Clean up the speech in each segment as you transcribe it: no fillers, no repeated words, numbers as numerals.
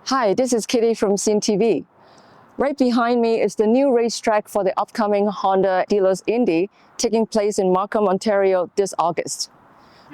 Hi, this is Kitty from senTV. Right behind me is the new racetrack for the upcoming Honda Dealers Indy taking place in Markham, Ontario this August.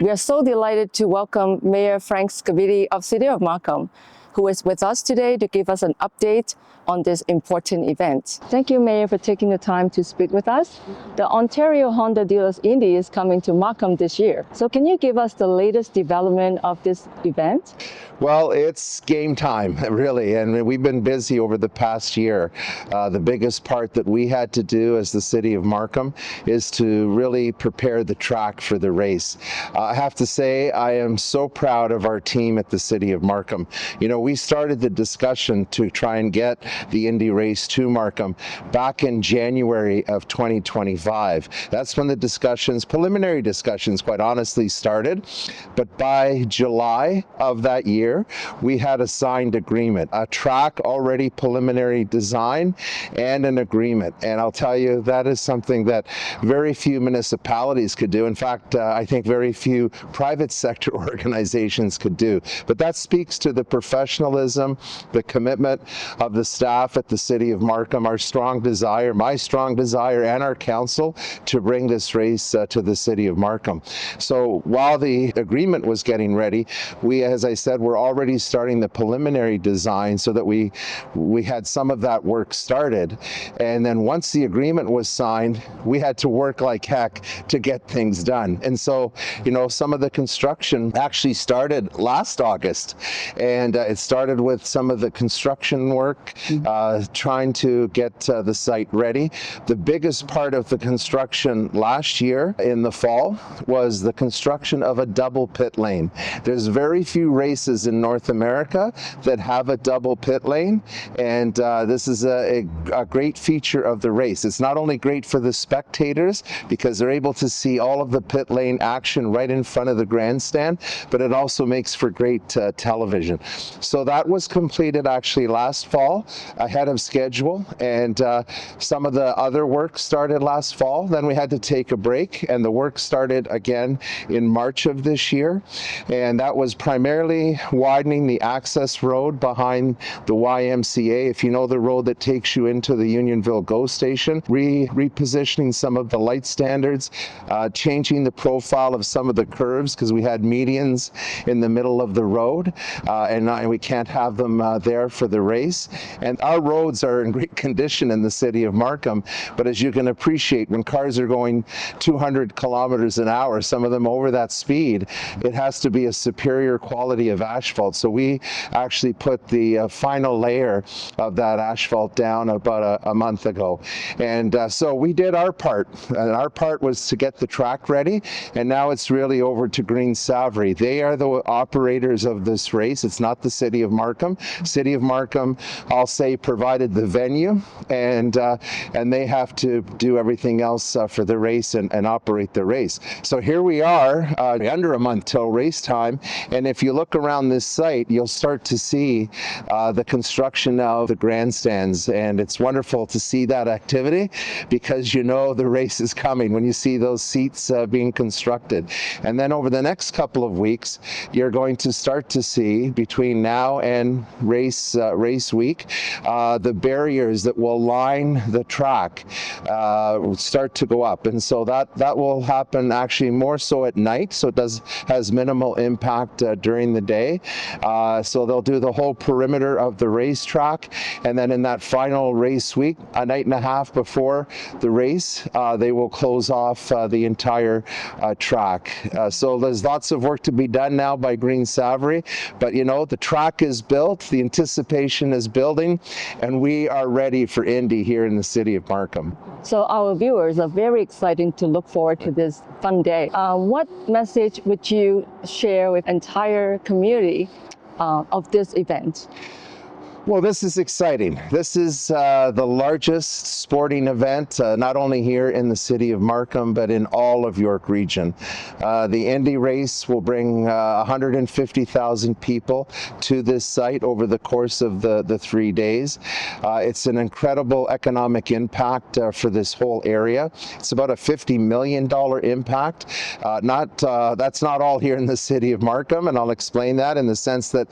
We are so delighted to welcome Mayor Frank Scarpitti of City of Markham, who is with us today to give us an update on this important event. Thank you, Mayor, for taking the time to speak with us. The Ontario Honda Dealers Indy is coming to Markham this year. So can you give us the latest development of this event? Well, it's game time, really, and we've been busy over the past year. The biggest part that we had to do as the City of Markham is to really prepare the track for the race. I have to say, I am so proud of our team at the City of Markham. You know, we started the discussion to try and get the Indy race to Markham back in January of 2025. That's when the discussions, preliminary discussions, quite honestly, started. But by July of that year, we had a signed agreement, a track already preliminary design and an agreement. And I'll tell you, that is something that very few municipalities could do. In fact, I think very few private sector organizations could do. But that speaks to the professionalism, the commitment of the staff at the City of Markham, our strong desire, my strong desire, and our council to bring this race to the City of Markham. So while the agreement was getting ready, we, as I said, were already starting the preliminary design so that we had some of that work started. And then once the agreement was signed, we had to work like heck to get things done. And so, you know, some of the construction actually started last August. And it started with some of the construction work, trying to get the site ready. The biggest part of the construction last year in the fall was the construction of a double pit lane. There's very few races in North America that have a double pit lane, and this is a great feature of the race. It's not only great for the spectators because they're able to see all of the pit lane action right in front of the grandstand, but it also makes for great television. So that was completed actually last fall ahead of schedule, and some of the other work started last fall. Then we had to take a break, and the work started again in March of this year, and that was primarily widening the access road behind the YMCA. If you know the road that takes you into the Unionville GO station, repositioning some of the light standards, changing the profile of some of the curves because we had medians in the middle of the road, and we can't have them there for the race. And our roads are in great condition in the City of Markham, but as you can appreciate, when cars are going 200 kilometers an hour, some of them over that speed, it has to be a superior quality of asphalt. So we actually put the final layer of that asphalt down about a month ago. And so we did our part, and our part was to get the track ready, and now it's really over to Green Savary. They are the operators of this race. It's not the City of Markham. City of Markham, I'll say, provided the venue, and they have to do everything else for the race and operate the race. So here we are, under a month till race time, and if you look around this site, you'll start to see the construction now of the grandstands, and it's wonderful to see that activity because you know the race is coming when you see those seats being constructed. And then over the next couple of weeks, you're going to start to see between now and race week, the barriers that will line the track start to go up, and so that will happen actually more so at night, so it has minimal impact during the day. So they'll do the whole perimeter of the racetrack, and then in that final race week, a night and a half before the race, they will close off the entire track. So there's lots of work to be done now by Green Savary, but you know, the track is built, the anticipation is building, and we are ready for Indy here in the City of Markham. So our viewers are very excited to look forward to this fun day. What message would you share with entire community of this event? Well, this is exciting. This is the largest sporting event, not only here in the city of Markham, but in all of York Region. The Indy race will bring 150,000 people to this site over the course of the 3 days. It's an incredible economic impact for this whole area. It's about a $50 million impact. That's not all here in the city of Markham, and I'll explain that in the sense that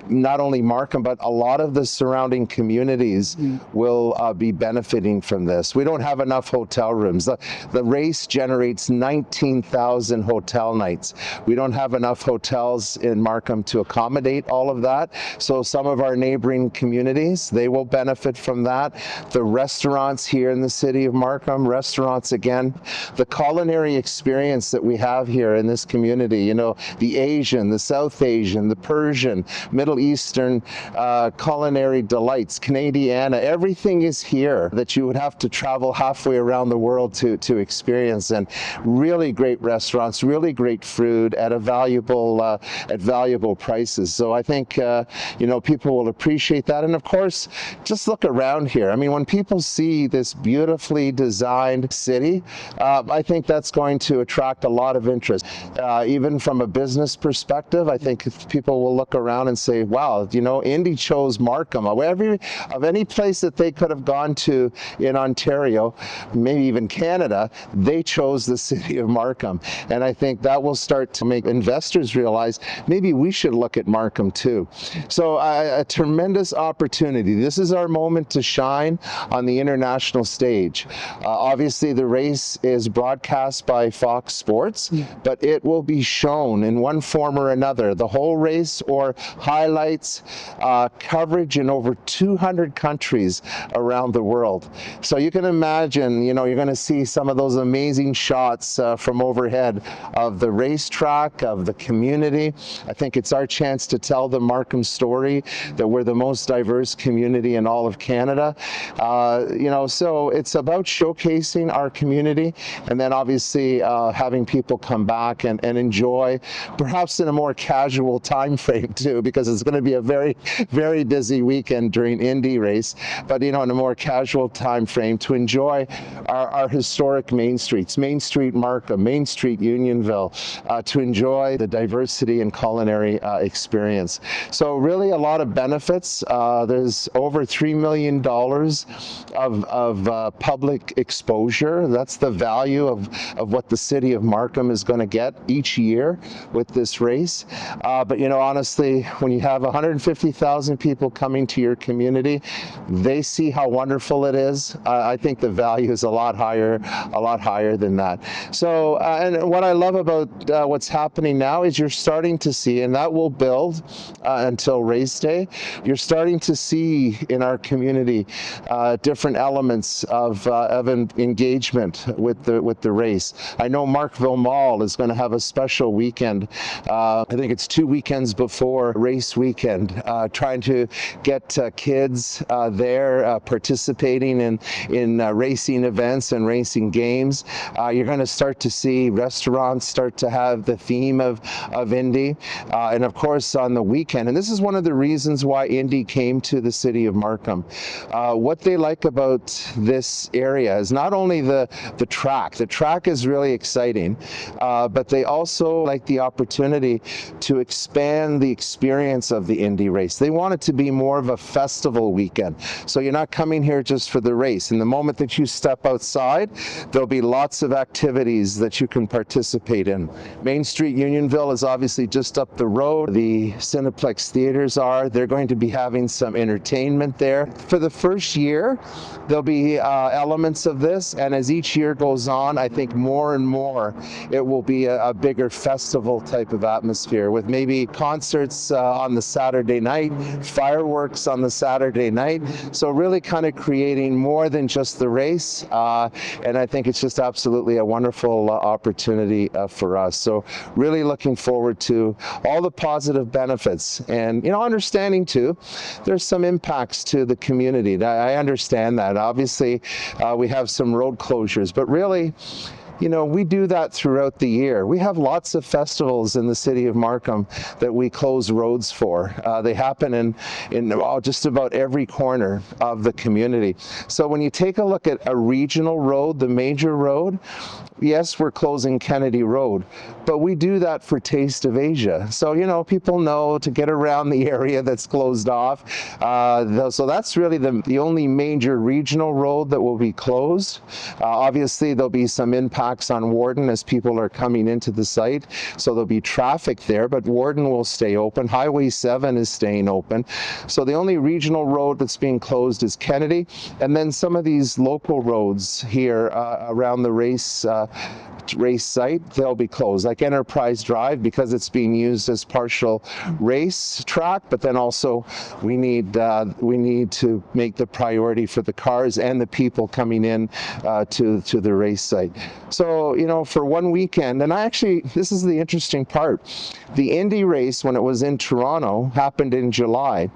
not only Markham, but a lot of the surrounding communities will be benefiting from this. We don't have enough hotel rooms. The race generates 19,000 hotel nights. We don't have enough hotels in Markham to accommodate all of that. So some of our neighboring communities, they will benefit from that. The restaurants here in the city of Markham, restaurants again, the culinary experience that we have here in this community, you know, the Asian, the South Asian, the Persian, Middle Eastern culinary delights, Canadiana, everything is here that you would have to travel halfway around the world to experience. And really great restaurants, really great food at valuable prices. So I think you know, people will appreciate that. And of course, just look around here. I mean, when people see this beautifully designed city, I think that's going to attract a lot of interest. Even from a business perspective, I think people will look around and say, wow, you know, Indy chose Markham. Of any place that they could have gone to in Ontario, maybe even Canada, they chose the city of Markham. And I think that will start to make investors realize maybe we should look at Markham too. So a tremendous opportunity. This is our moment to shine on the international stage. Obviously, the race is broadcast by Fox Sports, but it will be shown in one form or another. The whole race or highlights, coverage in over 200 countries around the world. So you can imagine, you know, you're going to see some of those amazing shots from overhead of the racetrack, of the community. I think it's our chance to tell the Markham story that we're the most diverse community in all of Canada. You know, so it's about showcasing our community, and then obviously having people come back and enjoy, perhaps in a more casual time frame too, because it's going to be a very, very busy weekend during Indy race, but you know, in a more casual time frame to enjoy our historic main streets, Main Street Markham, Main Street Unionville, to enjoy the diversity and culinary experience. So really a lot of benefits. There's over $3 million of public exposure. That's the value of what the city of Markham is going to get each year with this race. But you know, honestly, when you have 150,000 people coming to your community, they see how wonderful it is. I think the value is a lot higher than that. So, and what I love about what's happening now is you're starting to see, and that will build until race day, you're starting to see in our community different elements of engagement with the race. I know Markville Mall is going to have a special weekend. I think it's 2 weekends before race weekend, trying to get kids there participating in racing events and racing games. You're going to start to see restaurants start to have the theme of Indy, and of course on the weekend. And this is one of the reasons why Indy came to the city of Markham. What they like about this area is not only the track. The track is really exciting, but they also like the opportunity to expand the experience of the Indy race. They want it to be more of a festival weekend. So you're not coming here just for the race. And the moment that you step outside, there'll be lots of activities that you can participate in. Main Street Unionville is obviously just up the road. The Cineplex theaters are. They're going to be having some entertainment there. For the first year, there'll be elements of this, and as each year goes on, I think more and more it will be a bigger festival type of atmosphere, with maybe concerts on the Saturday night, fireworks on the Saturday night. So really kind of creating more than just the race, and I think it's just absolutely a wonderful opportunity for us. So really looking forward to all the positive benefits, and you know, understanding too, there's some impacts to the community. I understand that. Obviously, we have some road closures, but really, You know, we do that throughout the year. We have lots of festivals in the city of Markham that we close roads for. They happen in just about every corner of the community. So when you take a look at a regional road, the major road, yes, we're closing Kennedy Road, but we do that for Taste of Asia. So, you know, people know to get around the area that's closed off. So that's really the only major regional road that will be closed. Obviously, there'll be some impacts on Warden as people are coming into the site. So there'll be traffic there, but Warden will stay open. Highway 7 is staying open. So the only regional road that's being closed is Kennedy. And then some of these local roads here around the race site, they'll be closed, like Enterprise Drive, because it's being used as partial race track, but then also we need to make the priority for the cars and the people coming in to the race site. So, you know, for one weekend, and this is the interesting part, the Indy race, when it was in Toronto, happened in July.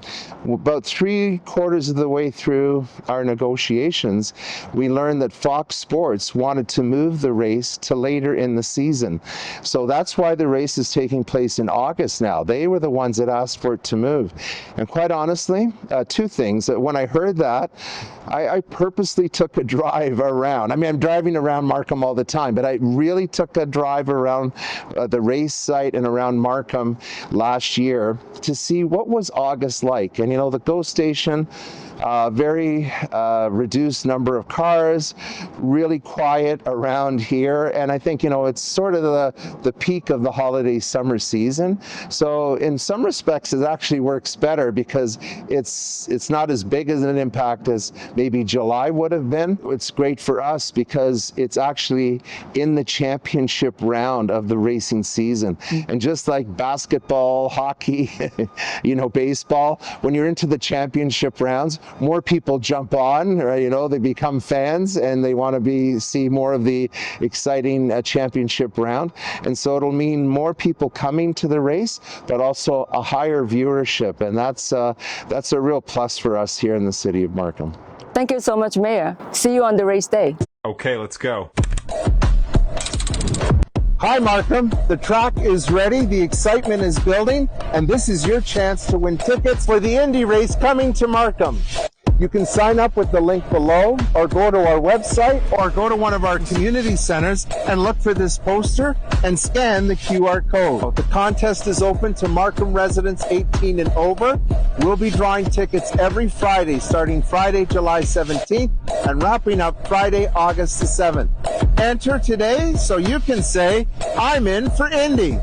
About 3/4 of the way through our negotiations, we learned that Fox Sports wanted to move the race to later in the season. So that's why the race is taking place in August now. They were the ones that asked for it to move. And quite honestly, two things. When I heard that, I purposely took a drive around. I mean, I'm driving around Markham all the time, but I really took a drive around the race site and around Markham last year to see what was August like. And you know, the GO station, very reduced number of cars, really quiet around here, and I think, you know, it's sort of the peak of the holiday summer season. So in some respects it actually works better because it's not as big as an impact as maybe July would have been. It's great for us because it's actually in the championship round of the racing season. And just like basketball, hockey, you know, baseball, when you're into the championship rounds, more people jump on, right? You know, they become fans and they want to see more of the exciting championship round. And so it'll mean more people coming to the race, but also a higher viewership. And that's a real plus for us here in the city of Markham. Thank you so much, Mayor. See you on the race day. Okay, let's go. Hi Markham, the track is ready, the excitement is building, and this is your chance to win tickets for the Indy race coming to Markham. You can sign up with the link below, or go to our website, or go to one of our community centers and look for this poster and scan the QR code. The contest is open to Markham residents 18 and over. We'll be drawing tickets every Friday, starting Friday, July 17th, and wrapping up Friday, August the 7th. Enter today so you can say, I'm in for Indy.